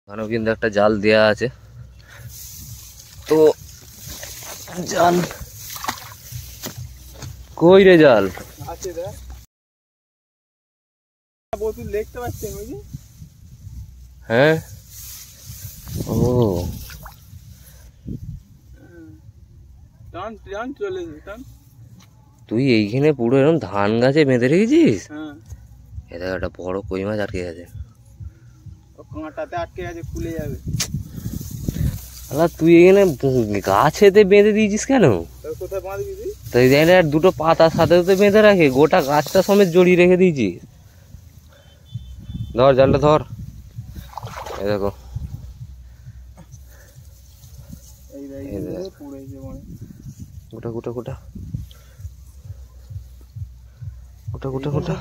ওখানেও কিন্তু একটা জাল দেয়া আছে। তো জাল কই রে? জাল আছে রে, বোতল দেখতে পাচ্ছেন ওই যে? হ্যাঁ। ও টান টান চলে টান। তুই এইখানে পুরো এরকম ধান গাছে বেঁধে রেখেছিস? হ্যাঁ, এটা একটা বড় কই মাছ আটকে গেছে। ও কাঁটাতে আটকে গেছে, খুলে যাবে। আলা তুই এখানে গাছেতে বেঁধে দিয়েছিস কেন? কোথায় বাঁধবি তুই? তো এই জায়গায় দুটো পাতার সাথে সাথে বেঁধে রাখে, গোটা গাছটা সমেত জড়িয়ে রেখে দিয়েছিস। ধর জালটা ধর। এই দেখো, গোটা গোটা গোটা গোটা গোটা গোটা।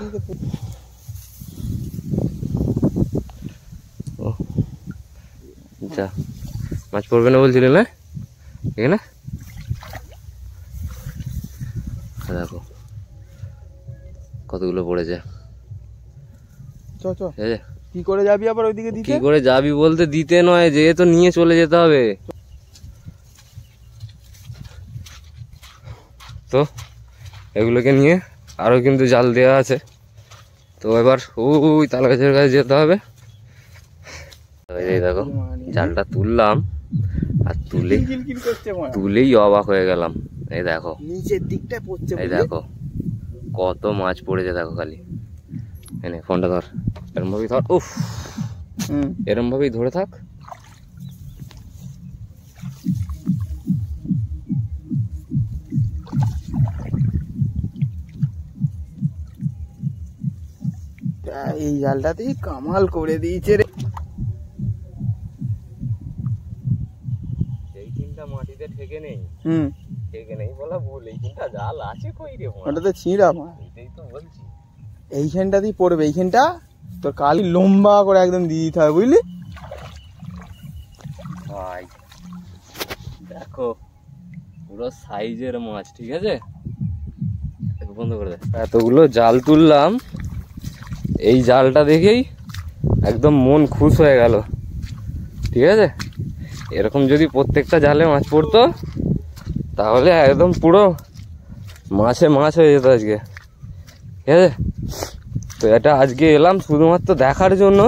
ও যা, মাছ পড়বে না বলছিলে না এখানে? দেখো কতগুলো পড়েছে। কি করে যাবি আবার ওইদিকে দিতে? কি করে যাবি বলতে দিতে নয়, যে তো নিয়ে চলে যেতে হবে। তো এগুলোকে নিয়ে আরো কিন্তু জাল দেওয়া আছে। তো এবার ওই তাল গাছের কাছে যেতে হবে। এই দেখো জালটা তুললাম, আর তুলেই অবাক হয়ে গেলাম। এই দেখো নিচের দিকটা পড়ছে, এই দেখো কত মাছ পড়েছে দেখো খালি। এনে ফোনটা ধর, এরম ভাবেই ধর। উফ, এরম ভাবেই ধরে থাক। এই জালটাতেই কামাল করে দিয়েছে রে। এই তিনটা মাটিতে ঠেকে নেই, ঠেকে নেই বলা ভুল, এই তিনটা জাল আছে কই রে? ওটা তো ছিঁড়া মাছ, এটাই তো বলছি। এইখানটাতেই পড়বে, এইখানটা তোর কালি লম্বা করে একদম দিয়ে দিতে হবে, বুঝলি? ভাই দেখো পুরো সাইজের মাছ, ঠিক আছে? বন্ধ করে দে। এতগুলো জাল তুললাম, এই জালটা দেখেই একদম মন খুশ হয়ে গেল, ঠিক আছে? এরকম যদি প্রত্যেকটা জালে মাছ পড়তো তাহলে একদম পুরো মাছে মাছ হয়ে যেত আজকে, ঠিক আছে? তো এটা আজকে এলাম শুধুমাত্র দেখার জন্য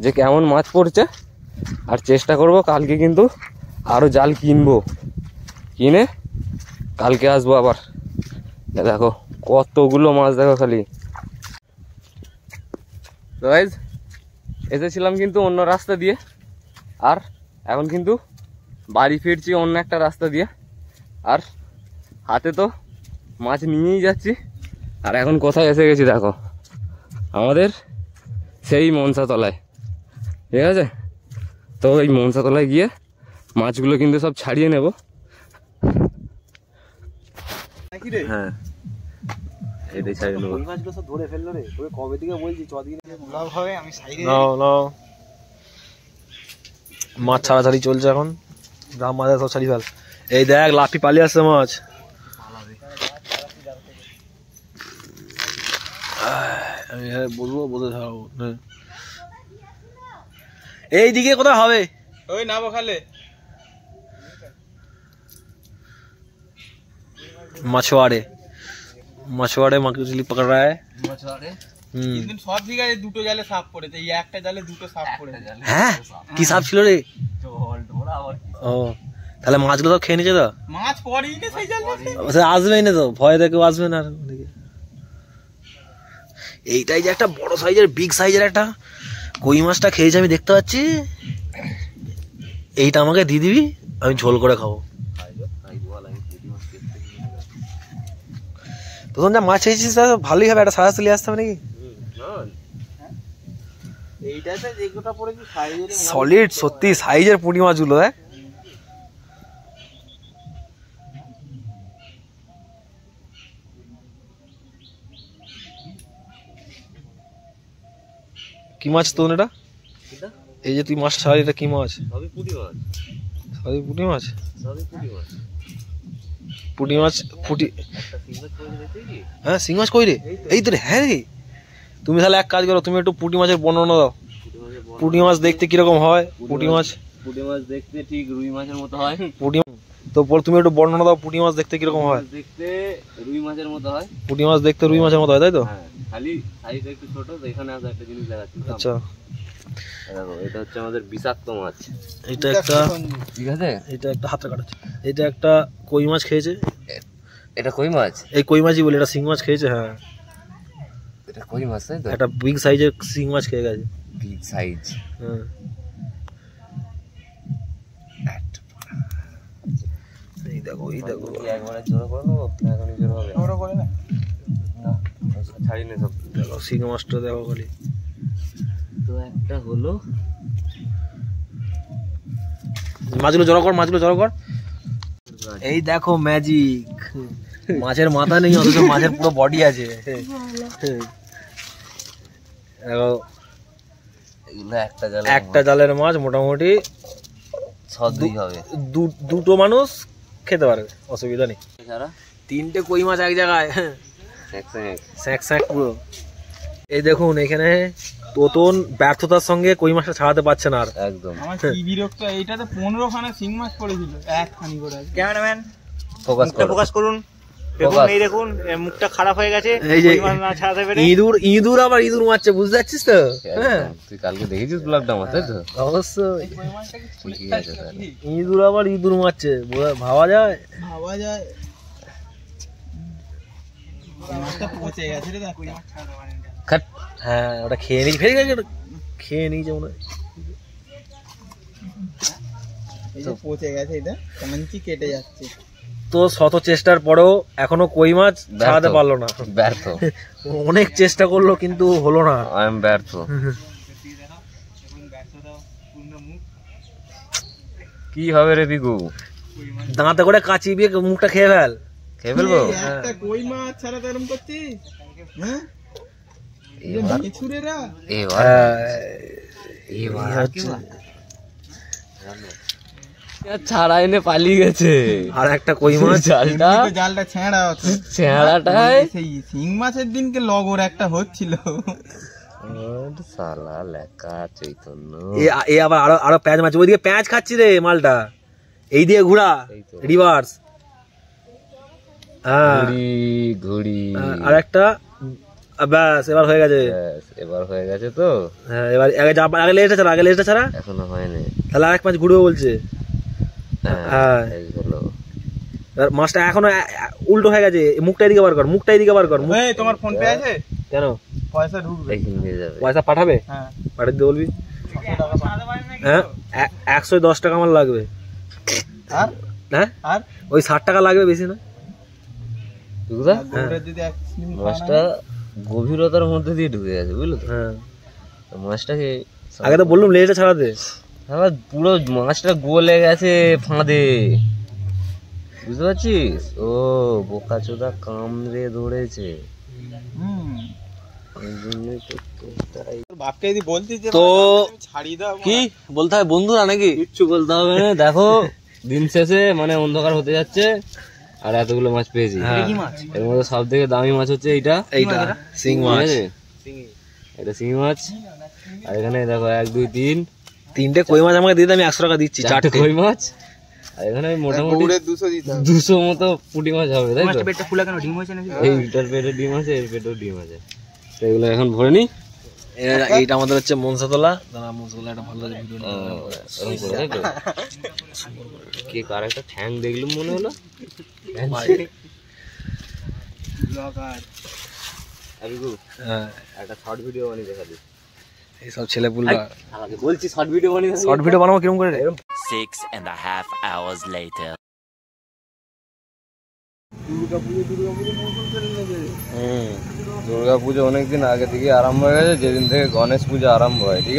যে কেমন মাছ পড়ছে, আর চেষ্টা করব কালকে কিন্তু আরো জাল কিনবো, কিনে কালকে আসবো আবার। দেখো কতগুলো মাছ দেখো খালি। তো গাইস এসেছিলাম কিন্তু অন্য রাস্তা দিয়ে, আর এখন কিন্তু বাড়ি ফিরছি অন্য একটা রাস্তা দিয়ে, আর হাতে তো মাছ নিয়েই যাচ্ছি। আর এখন কোথায় এসে গেছি দেখো, আমাদের সেই মনসাতলায়, ঠিক আছে? তো এই মনসাতলায় গিয়ে মাছগুলো কিন্তু সব ছাড়িয়ে নেব। হ্যাঁ এটাই ছাড়িয়ে নেবো। মাছগুলো সব ধরে ফেললো রে, ওই কবে থেকে বলছি চদিন লাভ হবে। আমি সাইডে মাছ ছাড়াছাড়ি চলছে এখন, গ্রাম মাছ সব ছাড়ি ফেল। এই দেখ লাফি পালিয়ে আসছে মাছ। আমি বলবো বলতে থাকবো, এইদিকে কোথায় হবে? ওই নাবো খালে मछुआरे मछुआरे मछली पकड़ रहा है। কিন্তু সব জায়গায় দুটো জালে সাপ পড়েছে, এই একটা জালে দুটো সাপ পড়েছে। হ্যাঁ কি সাপ ছিল রে? ও তাহলে মাছগুলো সব খেয়ে নিয়েছে তো? মাছ পড়েই না সেই জালে, আসবেই না তো, ভয় দেখে আসবে না। এইটাই যে একটা বড় সাইজের বিগ সাইজের একটা কই মাছটা খেয়েছি আমি, দেখতে পাচ্ছি। এইটা আমাকে দিয়ে দিবি, আমি ঝোল করে খাবো। প্রথম যা মাছ খেয়েছিস ভালোই হবে, একটা সাদা তুলে আসতে হবে নাকি? এইটাতে যেগুলো পড়েছে সাইজের সলিড, সত্যি সাইজের পুঁটি মাছগুলো। দেখ কি মাছ তো এটা? এই যে তুই মাছটা ছাড়া, এটা কি মাছ? সবই পুঁটি মাছ। সবই পুঁটি মাছ? সবই পুঁটি মাছ। পুঁটি মাছ, পুঁটি। একটা শিং মাছ পড়েছে দেখতে কি? হ্যাঁ শিং মাছ কই রে? এই তো রে। হ্যাঁ রে, তুমি তাহলে এক কাজ করো, তুমি একটু পুঁটি মাছের বর্ণনা দাও। পুঁটি মাছের পুঁটি মাছ দেখতে কিরকম হয়? পুঁটি মাছ দেখতে ঠিক রুই মাছের মতো হয়। তো তুমি একটু বর্ণনা দাও, পুঁটি মাছ দেখতে কিরকম হয়? দেখতে রুই মাছের মতো হয়। পুঁটি মাছ দেখতে রুই মাছের মতো হয়, তাই তো? হ্যাঁ, খালি সাইজ একটু ছোট। তো এখানে আছে একটা জিনিস দেখাচ্ছি। আচ্ছা, দেখো, এটা হচ্ছে আমাদের বিষাক্ত মাছ। এটা একটা, ঠিক আছে, এটা একটা হাতে কাটাচ্ছে। এটা একটা কই মাছ খেয়েছে। এটা কই মাছ? এই কই মাছই বলে, এটা শিং মাছ খেয়েছে। হ্যাঁ, এটা কই মাছ, তাই তো? একটা বিগ সাইজের শিং মাছ খেয়ে গেছে। Big size. হ্যাঁ, এই দেখো, এই দেখো। একবারে জোড়া করে নেবো, এখনই জোড়া হবে? জোড়া করে না, ছাড়ি নে সব। দেখো শিং মাছটা দেখো খালি। তো একটা হলো। মাছগুলো জড়ো কর, মাছগুলো জড়ো কর। এই দেখো ম্যাজিক। মাছের মাথা নেই, অথচ মাছের পুরো বডি আছে। দেখো, এগুলো একটা জালের মাছ মোটামুটি 6-2 হবে। দুটো মানুষ খেতে পারবে, অসুবিধা নেই। সারা 3টে কই মাছ এক জায়গায়, স্যাক স্যাক পুরো। এই দেখুন, এখানে তোতন ব্যর্থতার সঙ্গে কই মাছটা ছাড়াতে পারছে না আর। একদম। আমার কি বিরক্ত, এইটাতে 15 খানা শিং মাছ পড়েছিল একখানি করে। ক্যামেরাম্যান ফোকাস করুন। দেখুন, এই দেখুন, মুখটা খারাপ হয়ে গেছে। এই যে না ছাড়াতে পেরে ইঁদুর আবার ইঁদুর মারছে, বুঝতে পারছিস তো? হ্যাঁ, তুই কালকে দেখেছিস ব্লগটা আমার, তাই তো? অবশ্যই। ঠিকই আছে তাহলে। ইঁদুর আবার ইঁদুর মারছে, ভাবা যায়? মাছটা পচে গেছে রে, কই মাছ ছাড়াতে পারেনি। হ্যাঁ, ওটা খেয়ে নিয়েছে, ফেলে গেছে, খেয়ে নিয়েছে মনে হয়। এই যে পচে গেছে, এটা কাঞ্চি কেটে যাচ্ছে। তো শত চেষ্টার পরেও এখনো কই মাছ ছাড়াতে পারলো না। ব্যর্থ। অনেক চেষ্টা করলো কিন্তু হলো না। আই এম ব্যর্থ। কি হবে রে বিগু? দাঁতে করে কাচি দিয়ে মুখটা খেয়ে ফেল। খেয়ে ফেলবো? একটা কই মাছ ছাড়াতে এরকম করছিস? হ্যাঁ, মেছুরেরা। ছাড়া এনে পালিয়ে গেছে। আর একটা কই মাছ জালটা ছেঁড়াটাই সেই শিং মাছের দিনকে লগর একটা হচ্ছিল। শালা লেখা চৈতন্য। এ আবার আরো প্যাঁচ মাছ, ওইদিকে প্যাঁচ খাচ্ছি রে মালটা। এই দিয়ে ঘুরা রিভার্স। হ্যাঁ, ঘুড়ি। আর একটা, ব্যাস এবার হয়ে গেছে। এবার হয়ে গেছে তো। হ্যাঁ, এবার আগে লেজটা ছাড়া এখনো হয়নি। তাহলে আরেক মাছ ঘুরবে বলছে। হ্যাঁ, এবার মাছটা এখনো উল্টো হয়ে গেছে। মুখটা এদিকে বার কর, মুখটা এদিকে বার কর। তোমার ফোন পে আছে? কেন? পয়সা ঢুকবে, পয়সা পাঠাবে? হ্যাঁ, পাঠিয়ে দিতে বলবি। হ্যাঁ, 110 টাকা আমার লাগবে। হ্যাঁ, আর ওই 60 টাকা লাগবে, বেশি না। মাছটা গভীরতার মধ্যে দিয়ে ঢুকে গেছে, বুঝলো তো? হ্যাঁ, মাছটাকে আগে তো বললাম লেজটা ছাড়াতে। পুরো মাছটা গলে গেছে ফাঁদে, বুঝতে পারছিস? ও বোকাচোদা কামড়ে ধরেছে। তো কি বলতে হবে বন্ধুরা, নাকি কিচ্ছু বলতে হবে না। দেখো, দিন শেষে মানে অন্ধকার হতে যাচ্ছে আর এতগুলো মাছ পেয়েছি। এর মধ্যে সব থেকে দামি মাছ হচ্ছে এইটা শিং মাছ। এটা শিং মাছ। আর এখানে দেখো 1 2 3 3টে কই মাছ আমাকে দিয়ে, আমি 100 টাকা দিচ্ছি। 4টে কই মাছ। আর এখানে মোটামুটি 200 মতো পুঁটি মাছ হবে, তাই তো? পেটটা ফুলা কেন? ডিম হয়েছে নাকি? এইটার পেটে ডিম আছে, এর পেটেও ডিম আছে। তো এগুলো এখন ভরে নি। এইটা আমাদের হচ্ছে মনসাতলা। মনসাতলা একটা ভালো ভিডিও কে কার একটা ঠ্যাং দেখলাম মনে হলো। একটা শর্ট ভিডিও বানিয়ে দেখা দিই। এইসব ছেলে পুলা বলছি শর্ট ভিডিও বানিয়ে, শর্ট ভিডিও বানাবো কিরকম করে? 6.5 hours later. দুর্গা পুজো অনেকদিন আগে থেকে আরম্ভ হয়ে গেছে, যেদিন থেকে গণেশ পুজো আরম্ভ হয়। ঠিক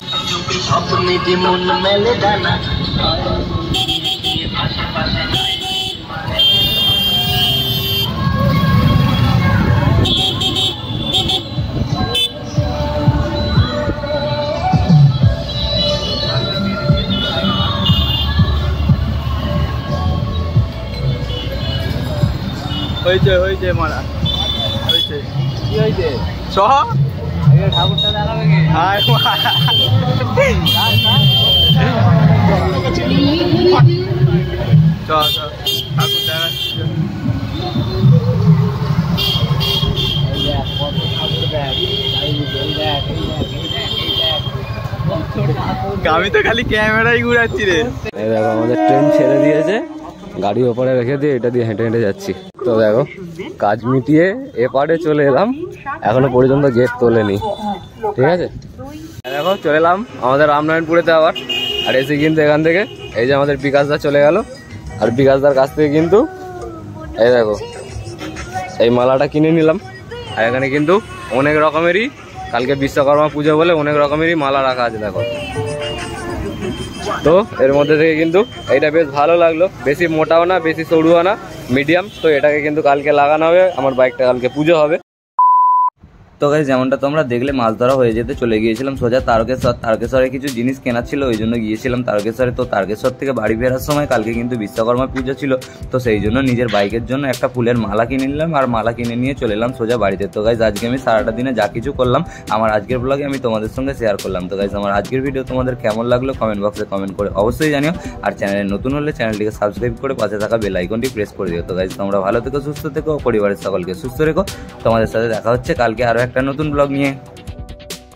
আছে, হয়েছে মারা হয়েছে। কি হয়েছে? ঠাকুরটা দেখাবে কি? চল চল ঠাকুর দেখাচ্ছি। আমি তো খালি ক্যামেরাই ঘুরাচ্ছি রে। এই দেখো আমাদের ট্রেন ছেড়ে দিয়েছে, গাড়ি ওপরে রেখে দিয়ে এটা দিয়ে হেঁটে হেঁটে যাচ্ছি। তো দেখো কাজ মিটিয়ে এপারে চলে এলাম, এখনো পর্যন্ত গেট তোলেনি। ঠিক আছে, দেখো চলে এলাম আমাদের রামনারায়ণপুরেতে আবার। আর এসে কিন্তু এখান থেকে এই যে আমাদের বিকাশদা চলে গেল, আর বিকাশদার কাছ থেকে কিন্তু এই দেখো এই মালাটা কিনে নিলাম। আর এখানে কিন্তু অনেক রকমেরই, কালকে বিশ্বকর্মা পুজো বলে অনেক রকমেরই মালা রাখা আছে দেখো। তো এর মধ্যে থেকে কিন্তু এইটা বেশ ভালো লাগলো, বেশি মোটাও না বেশি সরুও না, মিডিয়াম। তো এটাকে কিন্তু কালকে লাগানো হবে, আমার বাইকটা কালকে পুজো হবে। তো গাইস যেমনটা তোমরা দেখলে মাছ ধরা হয়ে যেতে চলে গিয়েছিলাম সোজা তারকেশ্বর। তারকেশ্বরে কিছু জিনিস কেনার ছিল, ওই জন্য গিয়েছিলাম তারকেশ্বরে। তো তারকেশ্বর থেকে বাড়ি ফেরার সময় কালকে কিন্তু বিশ্বকর্মা পুজো ছিল, তো সেই জন্য নিজের বাইকের জন্য একটা ফুলের মালা কিনে নিলাম, আর মালা কিনে নিয়ে চলে এলাম সোজা বাড়িতে। তো গাইস আজকে আমি সারাটা দিনে যা কিছু করলাম আমার আজকের ব্লগে আমি তোমাদের সঙ্গে শেয়ার করলাম। তো গাইস আমার আজকের ভিডিও তোমাদের কেমন লাগলো কমেন্ট বক্সে কমেন্ট করে অবশ্যই জানিও। আর চ্যানেলে নতুন হলে চ্যানেলটিকে সাবস্ক্রাইব করে পাশে থাকা বেল আইকনটি প্রেস করে দিও। তো গাইস তোমরা ভালো থেকো, সুস্থ থেকো, পরিবারের সকলকে সুস্থ রেখো। তোমাদের সাথে দেখা হচ্ছে কালকে আরও একটা নতুন ব্লগ নিয়ে।